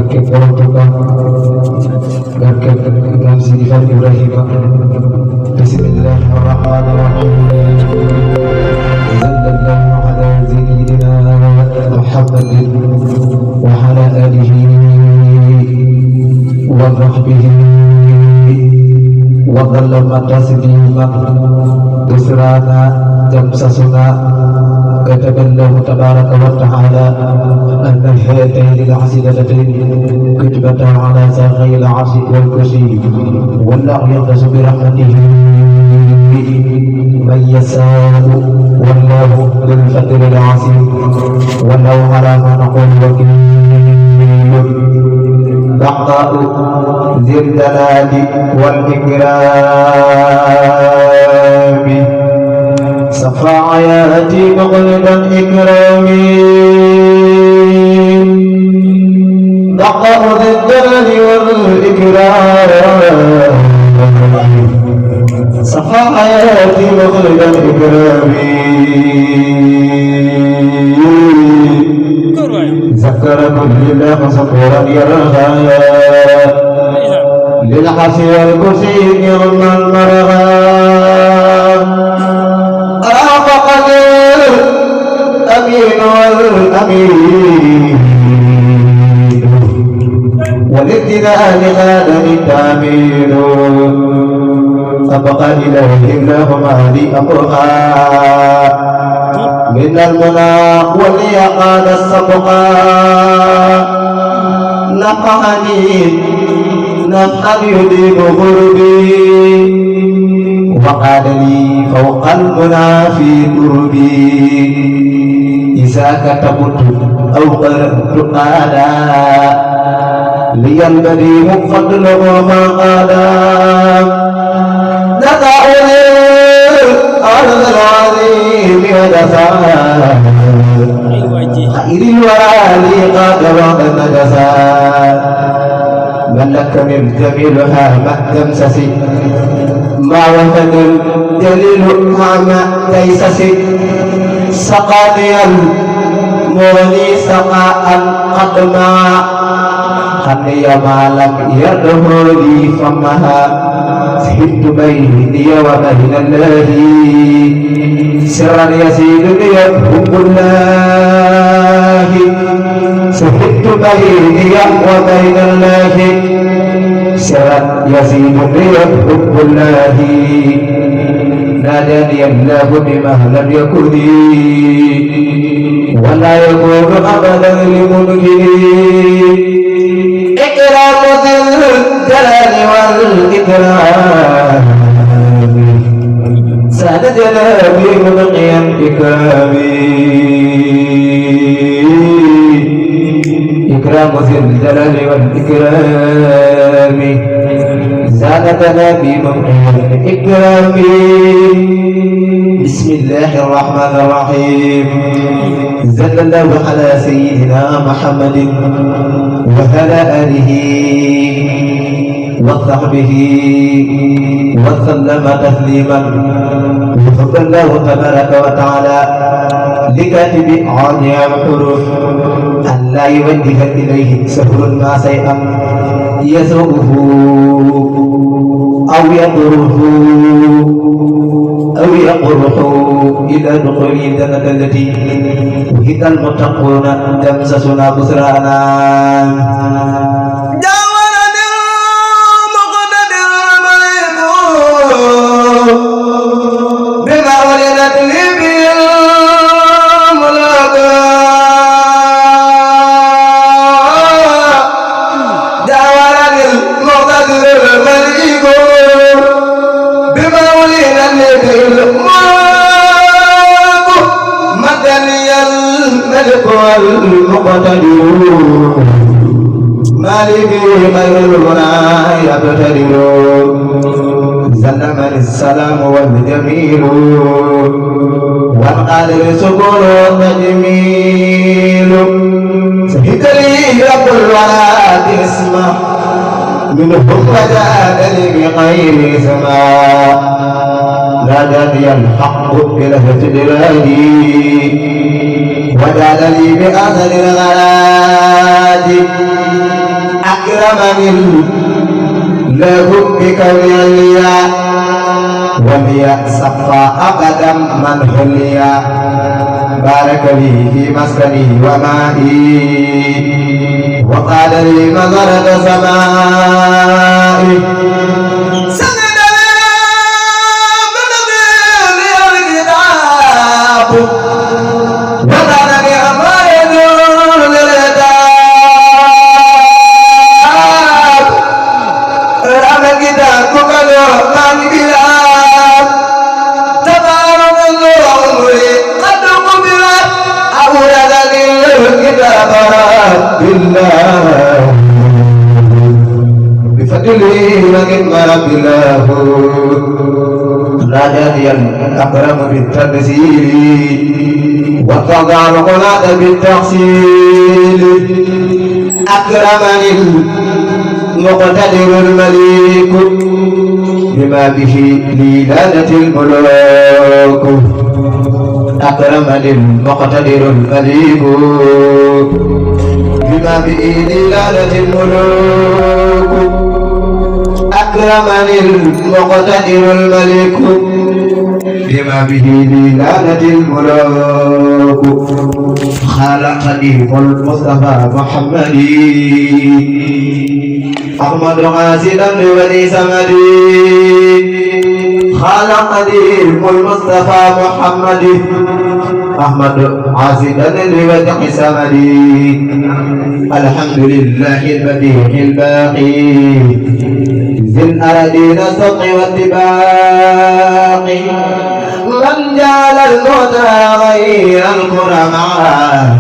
barke borom Tuuba barke Maam Sidi Fall Ibrahima bismillahi rahmani rahim sallallahu ala sayyidina Muhammadin wa ala alihi wa sahbihi wa sallama tasliman busrana tamsasuna كتب الله تبارك وتعالى أن هاتين العسلتين كتبتا على ساقي العرش والكرسي والله يغفر برحمته من يشاء والله ذو الفضل العظيم والله على ما نقول وكيل بقاء ذي الجلال والإكرام صفى حياتي مغلقا إكرامي بقاء ذي الجلال والإكرام صفى حياتي مغلقا إكرامي ذكر كل الله صفورا يرغى للحسي والكرسي يوم المرغى الأمين والأمين والابتداء لآدم التامين أبقى إليه الله مالي أمرها من المنى واليقان السبقا نقعني نفحا يديم غربي وقال لي فوق المنى في قربي إذا كتبت أو قرأت قالا لي البديع فضله ما قالا نقعني أرض العظيم ودفاع خير الورى لي قاد وقد نجسا ملك من جميلها ما تمسسي ما وفد الجليل ما تيسس سقاني المغني سقاء قدما خني ما لم يده لي فمها سهدت بيني وبين الله سرا يزيد لي حب الله سهدت بيني وبين الله سرا يزيد لي حب الله ناداني الله بما لم يكن لي ولا يكون ابدا لممكن اكرام ذي الجلال والاكرام ساد جلالي مبقيا اكرامي إكرام ذي الجلال والإكرام زادتنا بمقيم الإكرام بسم الله الرحمن الرحيم صلى الله على سيدنا محمد وعلى آله وصحبه وسلم تسليما وفق الله تبارك وتعالى لكاتب عادي الحروف أن لا يوجه إليه سهل ما شيئا يسوءه أو يقره إلى دخول الجنة التي وهد المتقون تمسسنا بسرانا المقتدرون مالك خير المنى يبتدرون زلمني السلام والجميل والقادر سكون والتجميل سهد لي رب الورى اسمه منهم وجادني بغير سماء ناداني الحق بلهجة جلالي وجعل لي بأثر الغلات أكرمني الله بكون عليا ولي صفى أبدا من حليا بارك لي في مسكني ومائي وقال لي مزرة سمائي بفضله وكرم رب الله ناداني الأكرم بالتنزيل وقضى الغلاة بالتحصيل أكرمني المقتدر المليك بما به لي لانت الملوك أكرمني المقتدر المليك بما به لي لانت الملوك أكرمني المقتدر الملك بما به لي لانت الملوك خلقني المصطفى محمد أحمد غازلا لولي سمدي خلقني المصطفى محمد أحمد عازلا لوجه سمدي الحمد لله البديع الباقي ذي الأراضين السبق والطباق من جعل الموتى غير الكرماء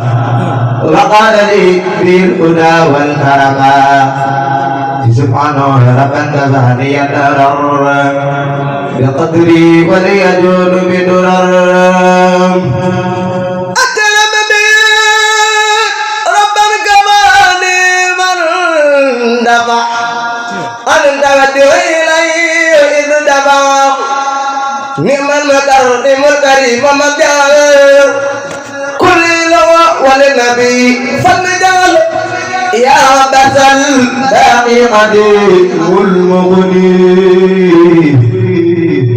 وقال لي بالهدى والكرماء سبحانه ربا كفاني الضرر بقدري وليجود بدرر أكرم بي ربا كفاني من دفع أنت ودعي إليه إذ دفع نعم المكرم الكريم مجال كل لوى وللنبي فالمجال يا بس الباقي قدير المغني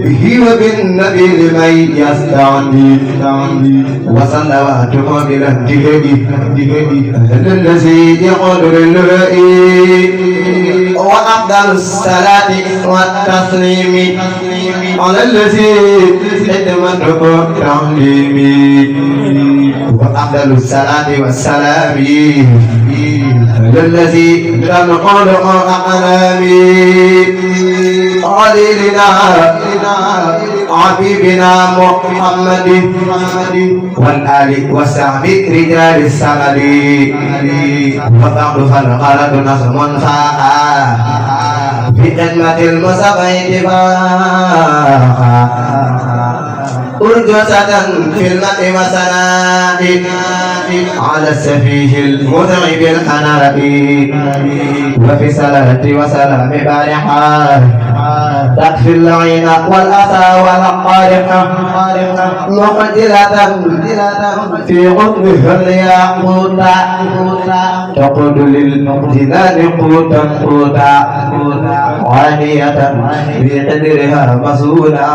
به وبالنبي لمن يستعني وصلواته بالانتهاء الذي يقول للرأي وأفضل الصلاة والتسليم على الذي خدمته تعليمي وأفضل الصلاة والسلام الذي تنقل أقلامي خليلنا حبيبنا محمد والآل والصحب رجال السمد وبعد فالغرض نظم فاقا بخدمة المصطفى اتفاقا أرجوسة في الماء وسناء على السفيه المتعب الحناء وفي صلاة وسلام بارحة تكفي اللعين والأسى والقارحة مقتلة في قطبها الياقوت تقود للجنان قوتا عانية في قدرها مسودا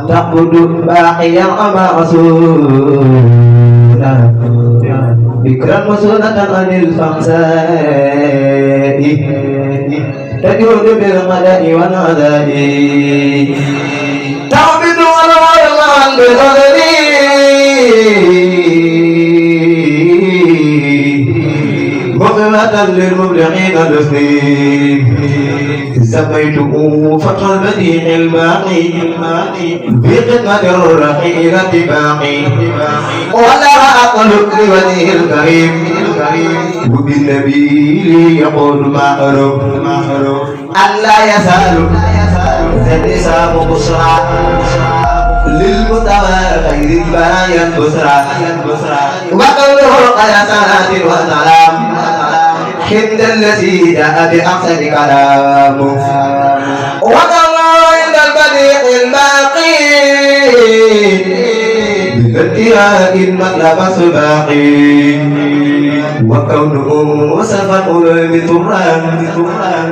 تقود باقيا معصودا بكرا مسونة عن الفمساء تجود بالغداء والغداء تعبد والغرمان بغدري مغفرة للمبلغين التسليم سميته فتح البديع الباقي بخدمة الرقيق الاتباقي ولا أقلب لوجه الكريم وبالنبي يقول معروف أن لا يزال النساء بشرى للمتوى خير البرايا البشرى وقوله قد صلاة وسلام حمد الذي جاء بأحسن كلامه وكما عند البديع الباقي بالانتهاء المطلب السباقي وكونه سفى القلوب طرا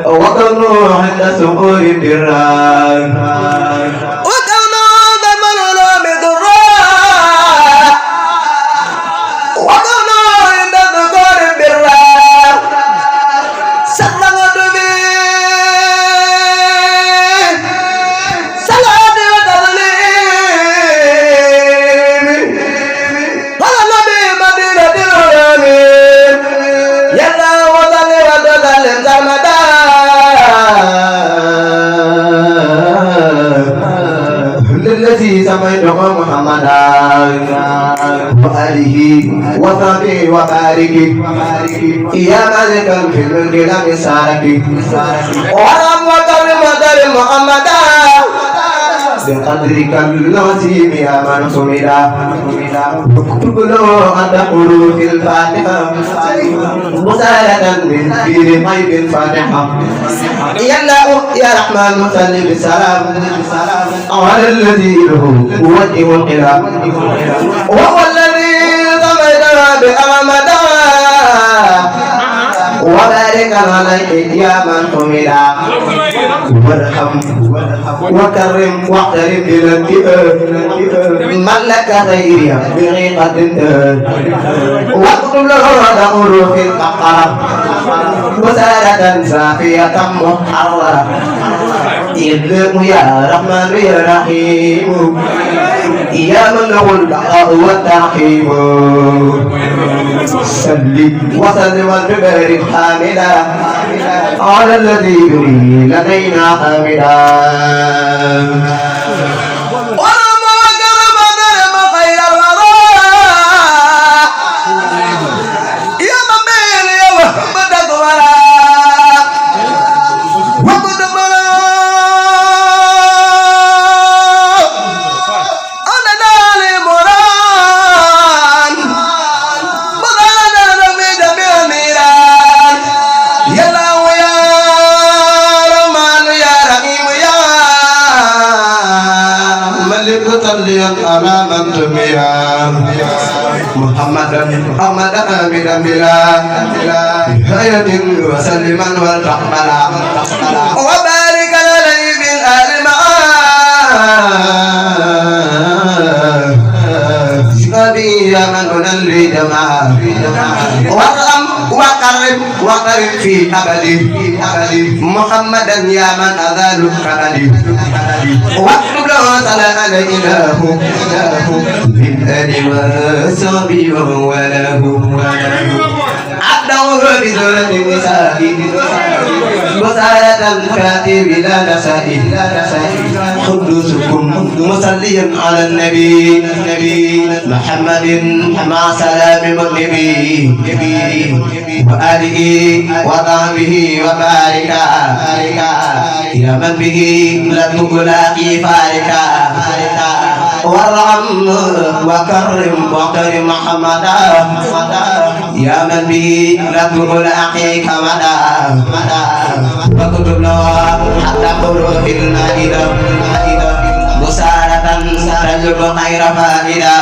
وكونه عند سحور الدران وكونه ذم القلوب طرا وكونه عند سحور الدران سلمت به صلاة وتسليم على النبي مدينة الأمين يلا وصل وتسلم سرمدا للذي سميته محمدا وآله وصحبه وبارك يا مالك في الملك لم يسارك ورم وكرم محمدا بقدرك العظيم يا من حمدا اكتب له أن حروف الفاتحة مسالة من بير غيب الفاتحة يا الله يا رحمن صل بالسلام على الذي له وجه القلم وهو الذي سميتنا بأحمدا وبارك عليك يا من حمدا وارحم وكرم واحترم الى الكبر من لك غيري بغيقة واكتب له حروف البقرة مسالة سافية محررة إذن يا رحمن يا رحيم يا من له البقاء والترحيم سلم وسلم وتبارك حامدا على الذي يري لدينا حامدا ورم وكرم ذرم خير الوراء يا مبين يا محمد الوراء وكتب له أنا دالي مران مغانا نبي جميع ميران يا الله يا رحمن يا رحيم يا ملك صليا على من تبيا محمدا حمدا حمدا بلا نهاية وسلما والتقبلا وبارك عليه بالآل معاه يا من ننلي جماعة وارحم وقرب في أبدي محمدا يا من أذال كبدي واكتب له صلاة عليه إله من آل وصحبه وهو له عبده بذرة النساء وسالة الكاتب لا نسائي قدوسكم مصليا على النبي محمد مع سلام النبي وآله وصحبه وبارك يا من به لم تلاقي فاركا وارحم وكرم محمدا يا من به لم تلاقي كمدا واكتب له حتى حروف المائدة مسارة تجب خير فائدة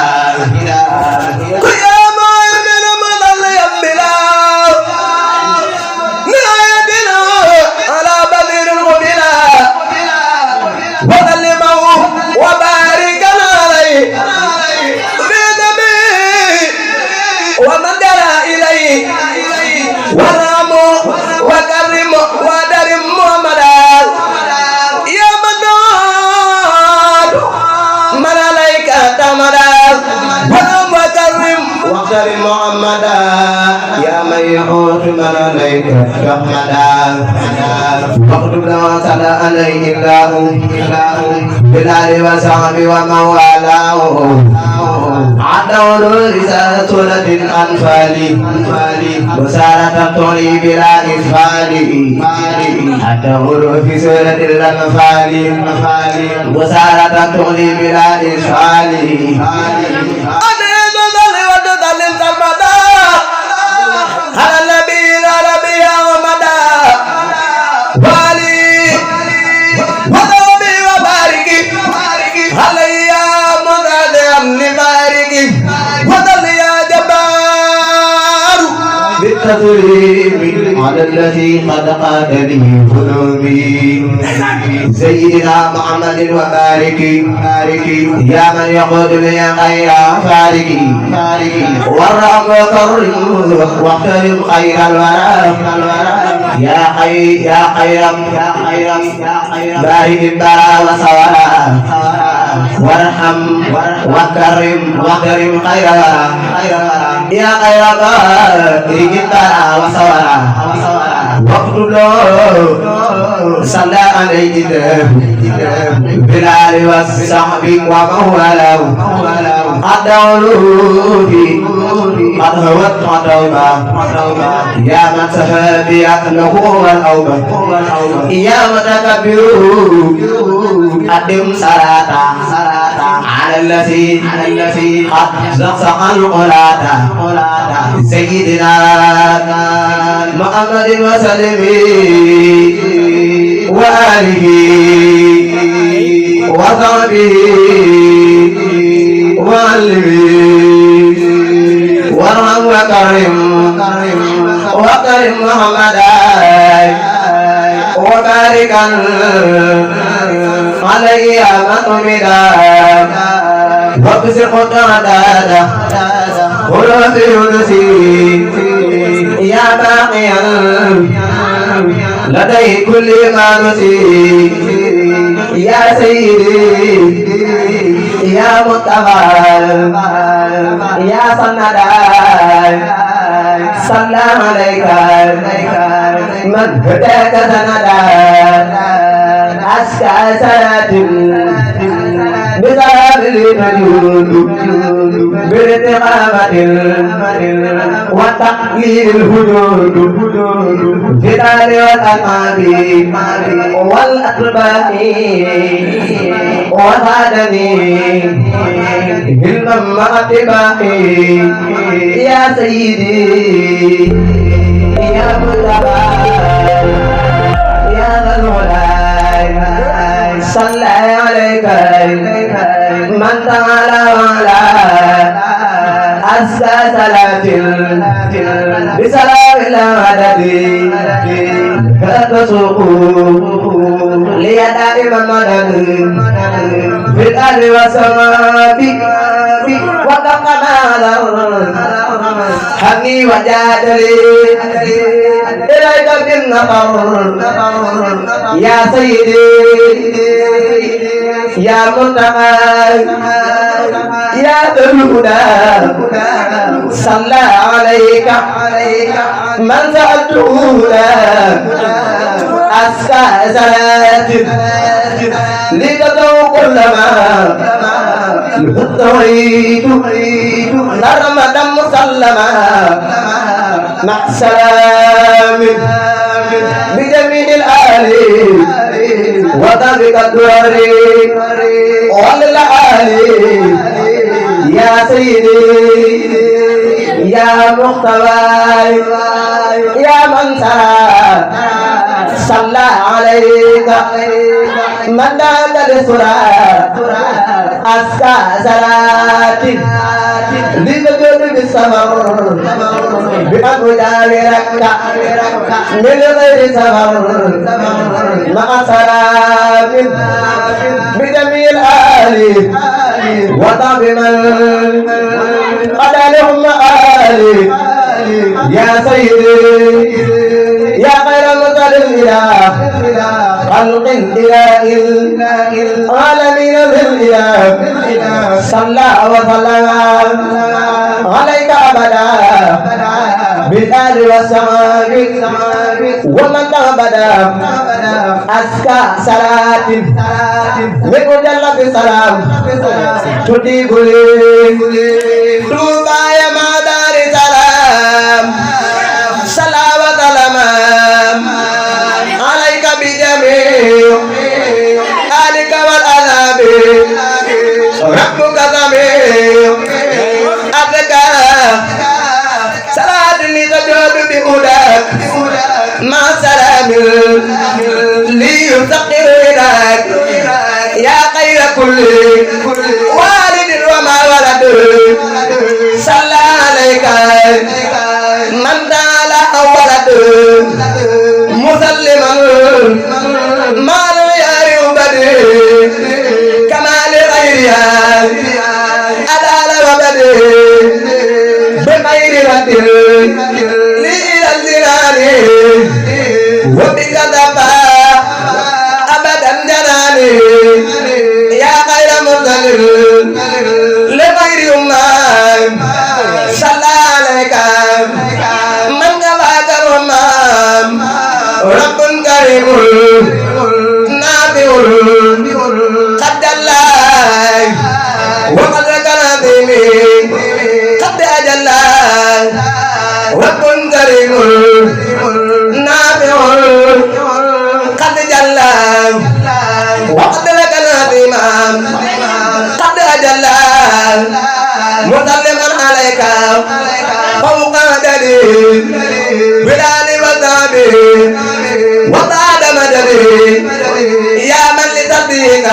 محمدا يا من يحوط من عليك رحمدا واكتب له صلى عليه الله بالآل وصحبه ومن والاه عدوا رسالة الأنفال وسارة الطريق بلا إسفال عدوا في سورة الأنفال وسارة الطريق بلا إسفال على النبي العربي ومدى والي وذوبي وبارك علي مدى أمن بارك وذل يا جبار تسليم على الذي قد قاد به هدومي سيدنا محمد وبارك يا من يقود لي خير فارك والرب كرم واحترم خير الورى يا خير بارك البرى وصورا وارحم واكرم خير يا خير بارك البرى وصورا واكتب له صلى عليه بالآل والصحب وموالاه الدولوبي قد هوت عطوبة يا من سفى له والأوبة يا متكبر قدم صلاة على الذي قد زقزق القلاة سيدنا محمد وسلم وآله وصحبه وعلمه وارحم وكرم محمدا وبارك عليه يا مطمدا وابسط قدادا ولوث يونسي يا باقيا لدي كل ما نسي يا سيدي يا متقى يا سندا صلى عليك من هداك سندا أسكى سنة بذهب المجود بالاستقامة وتقليل الهدود في الآل والأقاب والأطباء وزادني علما مع اتباعي يا سيدي يا مصطفى يا ذا الولاء صلى عليك من تعالى وعلى أسى صلاة بسلام العدد فتسوق لي دائما مدد في الأرض والسماء وكم ماذا حمي وجادلي إليك بالنظر يا سيدي يا منتقى يا ذا الهدى صلى عليك من سألته أسكى صلاة لتدعو كل ما ارتويت نرمدا مسلما مع سلام بجميع الآل وذلك الدور والآل يا سيدي يا مختار يا من صلى عليك من داد للصلاة أسكى صلاة لتجد بالسمر بأن أجاورك من غير سمر مع سلام بجميع الآل وطب من قد لهم آل يا سيدي يا خير مسلم إلى خلق إله العالمين بالإله صلى وسلم عليك أبدا بالآل والسماء ومن أبدا أسكى صلاة من جل بسلام تجيب لي توبا يا مدار سلام صلاة وسلام عليك بجميع آلك والأذاب ربك سميع أذكى صلاة لتجود بهداك مع سلام ليسقر إليك يا خير كل والد وما ولد صلى عليك من تعالى كريم نافع قد الله وقد كرم قد أجل رب كريم نافع قد جل وقد كرم قد أجل مسلما عليك فوق دليل بلال وذابي وطاد مدري يا من لتصديق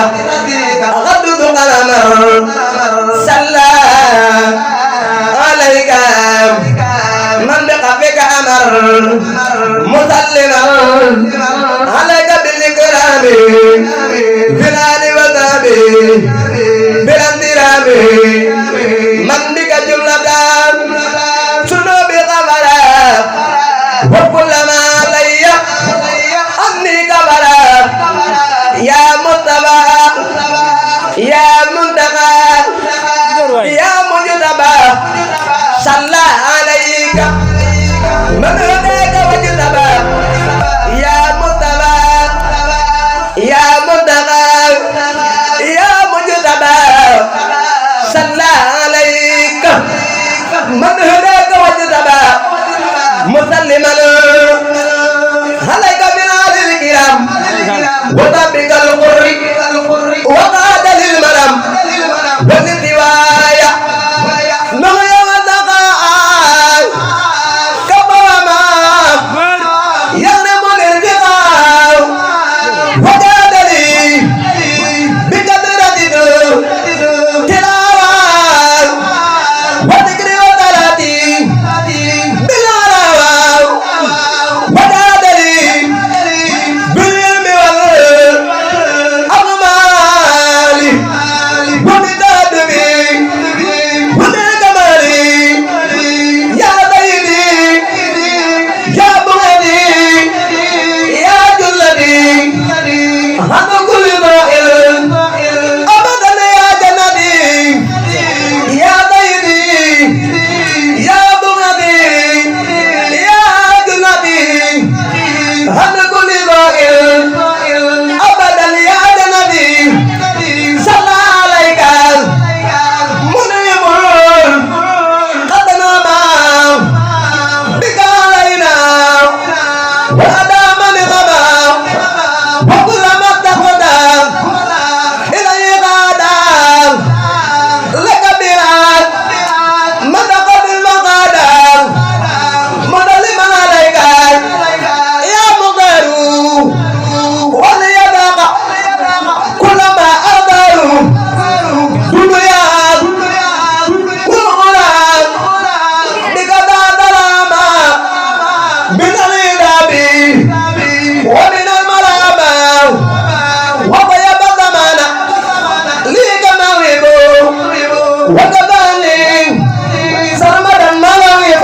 غدد قلما صلى عليك من بقفك أمر مسلما عليك بالإكرام بلال وذابي بالانترام من بك جملة سنوب غفرا وكل ما علي أني غفرا يا مصطفى يا منتقى يا مجتبى صلى عليك من هداك وجتبى يا مصطفى يا منتقى يا مجتبى صلى عليك من هداك وجتبى مسلما عليك من آل الكرام وطبق القر وقاد للمرم والانتوايا نغيا وتقاء كبرما يغنم الانتقاء وجاد لي بقدرة تلاوة وذكر وصلاتي بالعراوة وجاد لي بالعلم والأعمال وبالتأدب وبالكمال يا سيدي يا بغني يا جلدي هذا كل ضائر أبدا يا جنتي يا سيدي يا بغني يا جلدي هذا كل ضائر أبدا يا جنتي صلى عليك منيب قد نام بك علينا وأدام لغما وكل ما اتخذ إليه غادا لك براد مدقى بالمغادا مظلما عليك يا مغير وليدق كل ما أغدر دنيا والغرام بك دراما من الغداب ومن الملامة وطيب الزمان ليك موهب وكذلك سرمدا موهب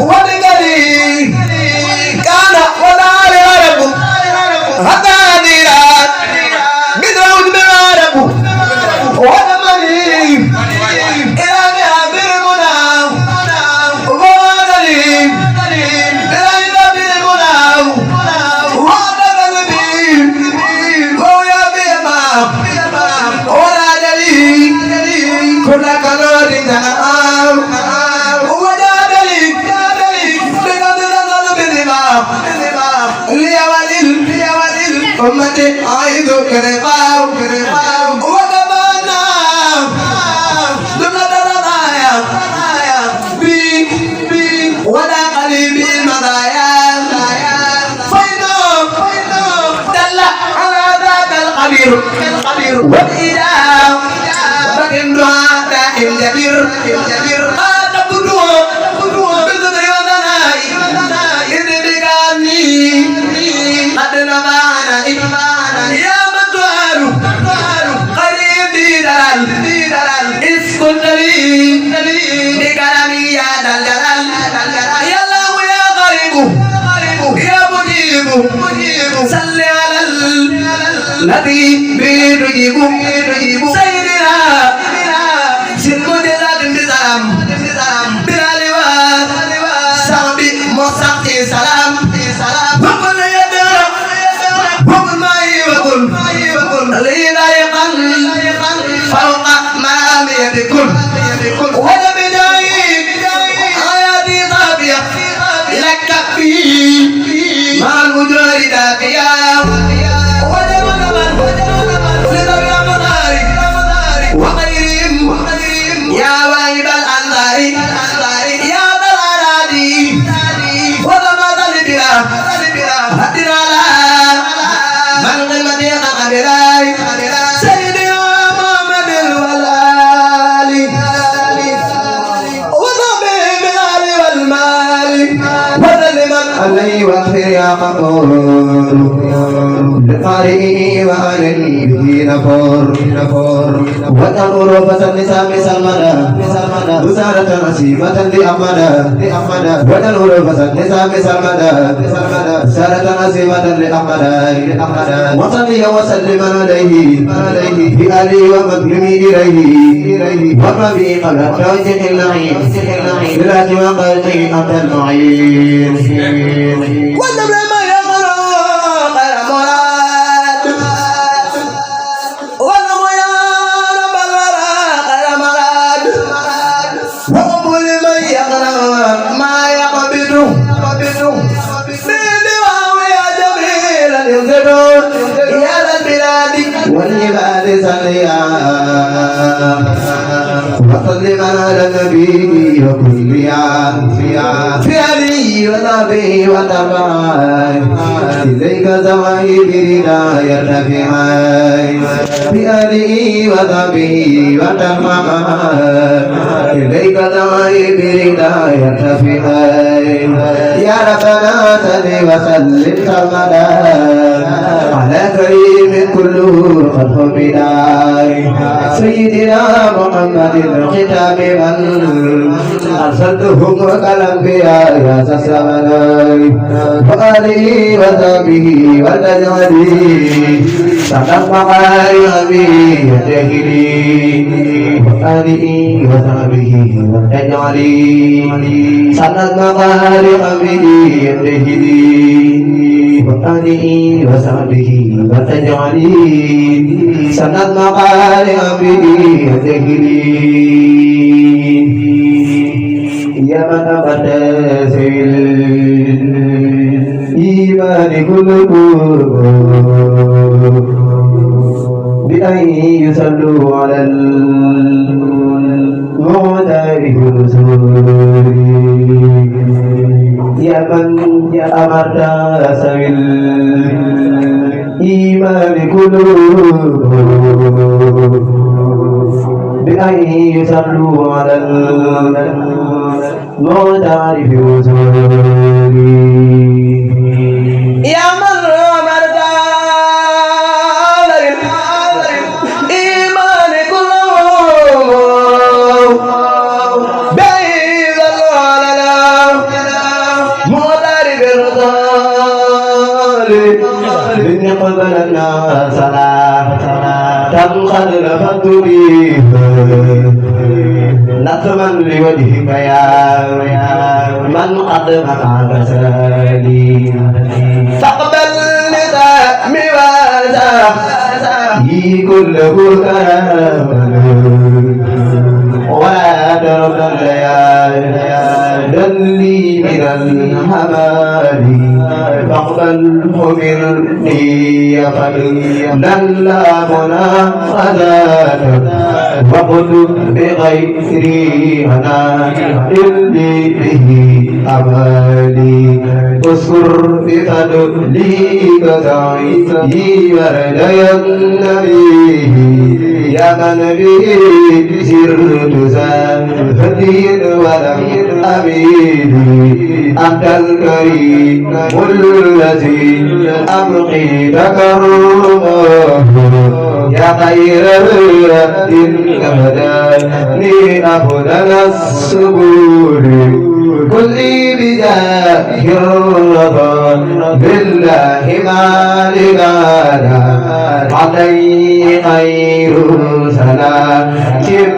وبكري كان وذال رب حتى ديرا بدروج بغارب ودمني إلى غابر المنى وغادلي إلى غابر المنى وغادلي ويا بيما وغادلي كل كنور دعام وجادلي بقدر الظلم لي ولل أمتي أعيذ كرقاو وكبانا دمنا الرضايا بي ولا قليبي المضايا فينو دل على ذاك القدير والإله بكن دعاء دائم جبير قاتبدو بذكر وذنائي إذ بكاني قد نبانا يا مدوار قريبي دلال اسكن لي بكلامي يا دلال يا الله يا غريب يا مجيب صل على الذي بيجيب سيدنا سيدنا بسلام بلال وصحبه مصحبه سلام وقل يا علي واغفر يا غفور لقارئه وعن به نفور وتنور فسل سامي سلمنا وزارة نسيمة لأحمد وتنور فسل سامي سلمنا وزارة نسيمة لأحمد وصلي وسلم عليه بآله ومكرمي إليه وقبي قبل توجه اللعين بلا وقلتي أنت المعين والنبل ما يغرق المراد والنبل يا رب الورى المراد وقبل من يغرق ما يقبض بدواه يا جميل ينزلون يا البلاد والعباد صليا وسلم على النبي وكل في علي ونبي وتبعي إليك زواهي بداية في عين في علي ونبي وتبعي إليك زواهي بداية في عين يا ربنا صل وسلم سرمدا على كريم كله قد حمدا سيدنا محمد الختام من أرسلتهم كالأنبياء يا سسمناي وآله وصحبه والتجهلي تنفع أبي يجهلي وآله وصحبه والتجهلي تنفع أبي يجهلي وآله وصحبه والتجهلي تنفع أبي يجهلي يا من أبدا في الإيمان كله بأن يصلوا على المعترف الرسول يا من أمرت سوي الإيمان كله بأن يصلوا على المعترف وزوري يا من أمرت الإيمان كله بأن يصلوا على المعترف وزوري إن قبلنا صلاة تنقل فتريد نظما لوجهك يا من قد معك سالي تقبل لذا مواساه كله كامل ولا ترد الليالي من الهمال فاقبله مني يا خليل لا مناقضات وقل بغيري أنا إلي به أمالي اذكر بفضلك دعي وردي النبي يا من به سرت زاد ولم أميل أنت الكريم الذي أبقي تكرمه يا خير إن هداني أفضل السبل كلي بجاه الرضا بالله ما لغانا عليه خير سلام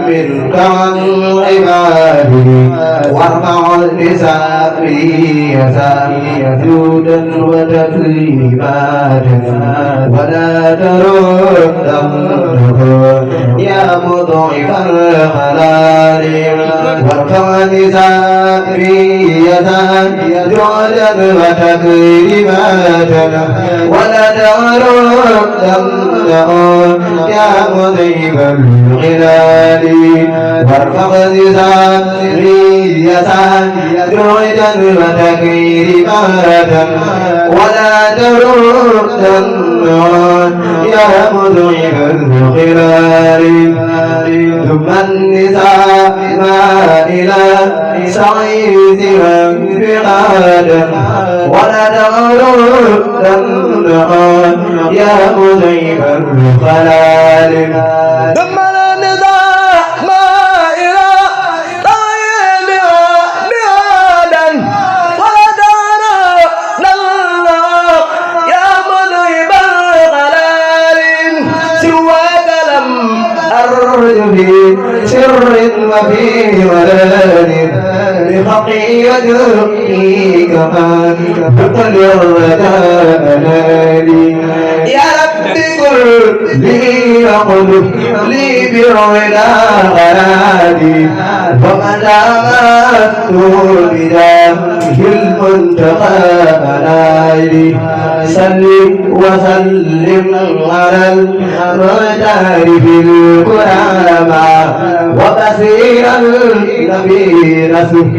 منك عن عبادي وارفع لساني جودا وتكريما ولا تردنه يا مضعف الخلال وارفع لساني جودا وتكريما ولا تردنه يا مضعف الخلال وارفع لساني جودا وتكريما ولا تردنه يا مذعب الخلال ثم النساء ما إلى سعيد انفرادا ولا تردنه يا مذعب الخلال ثم النساء ما إلى سعيد انفرادا ولا تردنه يا مذعب الخلال سواك لم أرج في سر وفي ولد بخطيئة كمان فقل الرجال يا رب قل لي وقل لي بالرضا غنادي ومن آمنت بداه المنتقى منادي صل وسلم على المختار في الكرامة وبصير النبي رسول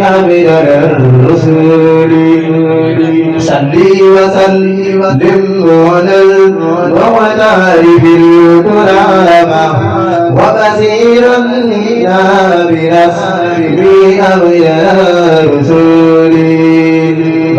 أمير الرسول صل وسلم على المختار في الكرامة وبصير النبي رسول أمير الرسول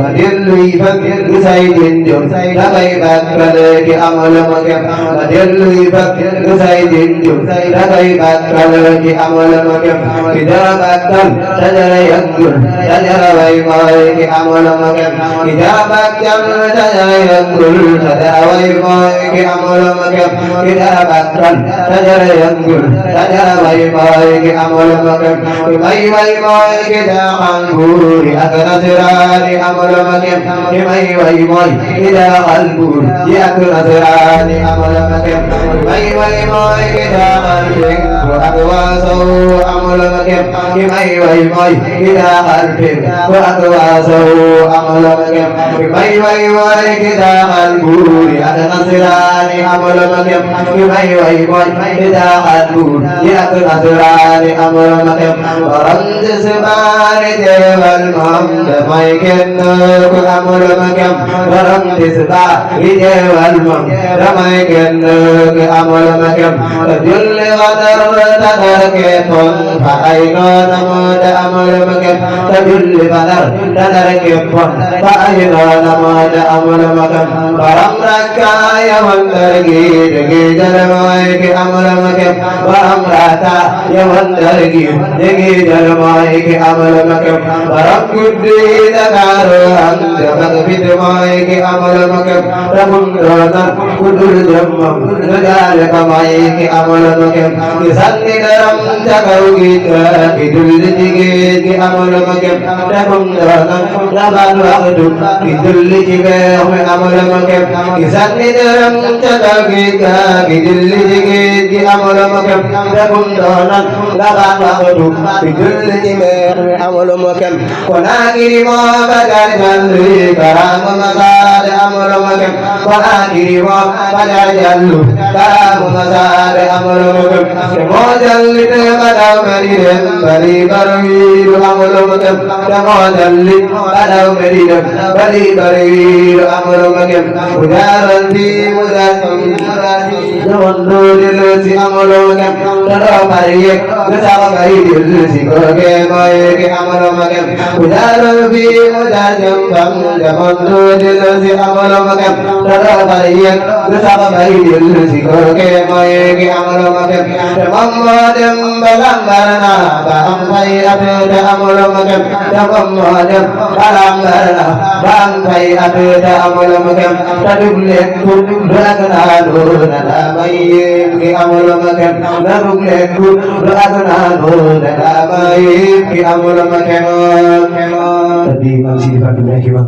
Madelui bakir Saidin Jom Dagai bakal ki amal magam Madelui bakir Saidin Jom Dagai bakal ki amal magam Kita bakal Tajara yangur Tajara waimai ki amal magam Kita bakal Tajara yangur Tajara waimai ki amal magam Kita bakal Tajara yangur Tajara waimai ki amal magam Kimai waimai kita kangguri Agar sirani amal magam kimai waimai kita kalbur Yaku nasirani amal magam kimai waimai kita kalbing Kuatwasau amal magam kimai waimai kita kalbing Kuatwasau amal magam kimai waimai kita kalbur Yaku nasirani amal magam kimai waimai kita kalbur Yaku nasirani amal magam Orang jismani jewal mamda maikin ku amal magam Orang jismani jewal mamda maikin ku amal magam Julli qadar tadar kepon Fa'ayno namuda amal magam Julli qadar tadar kepon Fa'ayno namuda amal magam Barang rakaya wandargi Degi jalmai ki amal magam Barang rata ya wandargi Degi jalmai ki amal magam Barang kudri dakaru Anda magfid mai ki amal magam Ramun rana kudur jammam Nadal kamai ki amal magam Kisani daram jakau kita Kidul jige ki amal magam Ramun rana laban waktu Kidul jige amal magam Kisani daram jakau kita Kidul jige ki amal magam Ramun rana laban waktu Kidul jige amal magam Konagiri mo bagar jallu Karam masad amal magam Konagiri mo bagar jallu Karam masad amal magam Mo jalli te badaw meridem Bali barwiru amal magam Mo jalli badaw meridem Bali barwiru amal magam Ujaran di mudasim Jawandu dilusi amal magam Tado pariyek Gesama bayi dilusi Koge moye ke amal magam Ujaran di mudasim Jawandu dilusi amal magam dara bariyan dara bariyal zikr ke moye ke amalo makem Muhammadam balambarna bam bhai abda amalo makem Muhammadam balambarna bam bhai abda amalo makem tadugle ku ragna do nada maye ke amalo makem tadugle ku ragna do nada maye ke amalo makem tadi masih pada hikmah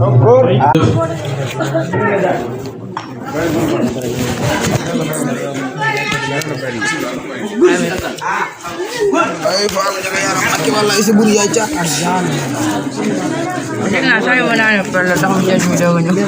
Ay, Fall, jaga yaram ak wala isi buri ya ca. Saya mau nanya, perlu tahu jadi video ini.